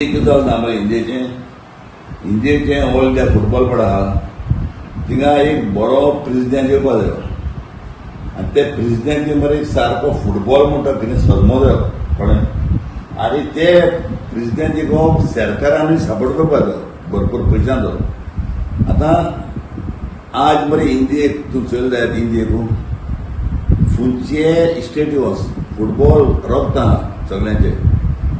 इंडियेचे all India football पड आहा थिंगा एक बरो प्रेसिडेंट येवपा जायो आनी ते प्रेसिडेंट मरे सारको फुटबॉल म्हणटा थिंगा सजमो जायो कळ्ळें आनी ते प्रेसिडेंटीक सरकारान सपोर्ट करपा जायो भरपूर पयशांचो आतां आज मरे इंडियेक तूं चल जायत इंडियेक खंयचे स्टेटी वच फुटबॉल रोखता सगळ्यांचे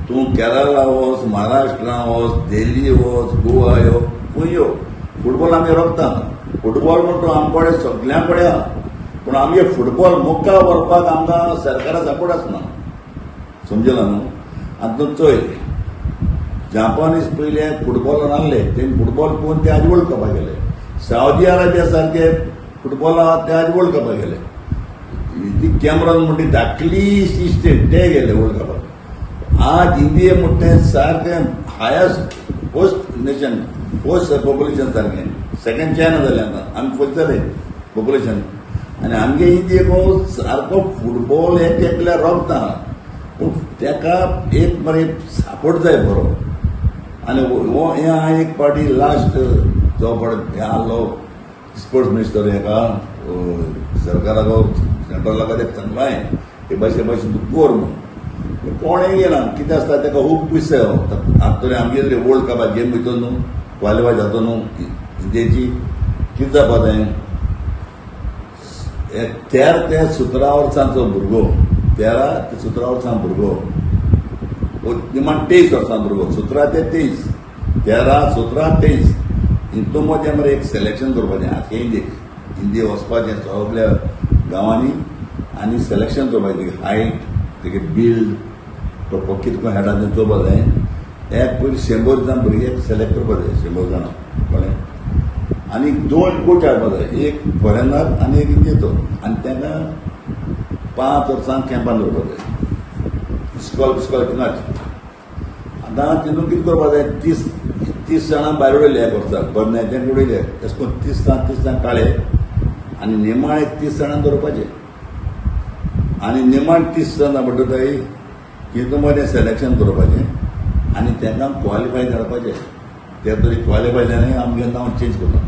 तूं केरळा वच महाराष्ट्रा वच दिल्ली वच गोवा यो खंय यो फुटबॉल आमी रोखता फुटबॉल म्हणटा आमकडे सगळ्यां कडेन आहा पूण आमगे फुटबॉल मुखार व्हरपाक आमकां सरकारा सपोर्ट आसना समजला न्हू आतां तूं चोय जापानीज पयले फुटबॉलान आहले तेणी फुटबॉल पळोवन ते आज वर्ल्ड कपाक गेले सावदी अरेबिया सारखे फुटबॉल आहा ते आज वर्ल्ड कपाक गेले ती कॅमरॉन म्हणटी धाकलीशी स्टेट ते गेले वर्ल्ड कपाक आज इंडिया म्हणटे सारखे highest first nation first population सारखे सेकंड चायना जाले आतां आमी फर्स्ट जाले पॉप्युलेशन आनी आमगे इंडियेक सारको फुटबॉल एक एकल्यार रोखता पूण तेका एक मरे सपोर्ट जाय बरो आनी हो हे एक पार्टी लास्ट जो पड हे आहलो स्पोर्ट्स मिनिस्टर हेका सरकाराक सेंट्रलाक एक सांगलां हे भाशेन तूं कर म्हणून कोणेय गेला कितें आसता तेका खूब पयशे आतां आमगे वर्ल्ड कपाक गेम वयता न्हू क्वॉलिफाय जाता न्हू इंडियेची कितें जावपा जाय 13 ते 17 वर्सांचो भुरगो 13 ते 17 वर्सांचो भुरगो निमाण 23 वर्सांचो भुरगो 17 ते 23 13 17 23 हितून मदें मरे एक सिलेक्शन करपाचें आख्या इंडियेक वचपाचें सगळ्या गांवांनी आनी सिलेक्शन करपाचें हायट तेगे बिल्ड तो कितें करून हेडा तें चोवपा जाय एक पयलीं 100 जाण भुरग्याक सिलेक्ट करपा जाय 100 जाणां कळ्ळें आनी 2 कोच हाडपा जाय एक फॉरेनर आनी एक इंडियेचो आनी तांकां 5 वर्सां कॅम्पान दवरपा जाय स्कॉल थिंगाच आतां तितून कितें करपा जाय 30 जाणां भायर उडयले एक वर्साक बरनायत्यांक उडयले तशें करून 30 जाण काळे आनी निमाणे 30 जाणां दवरपाचे आनी निमाण 30 जाणां म्हणटकच हितून मदें सिलेक्शन करपाचें आनी तांकां क्वॉलिफाय करपाचें ते तरी क्वॉलिफाय जालें आमगे नांव चेंज करता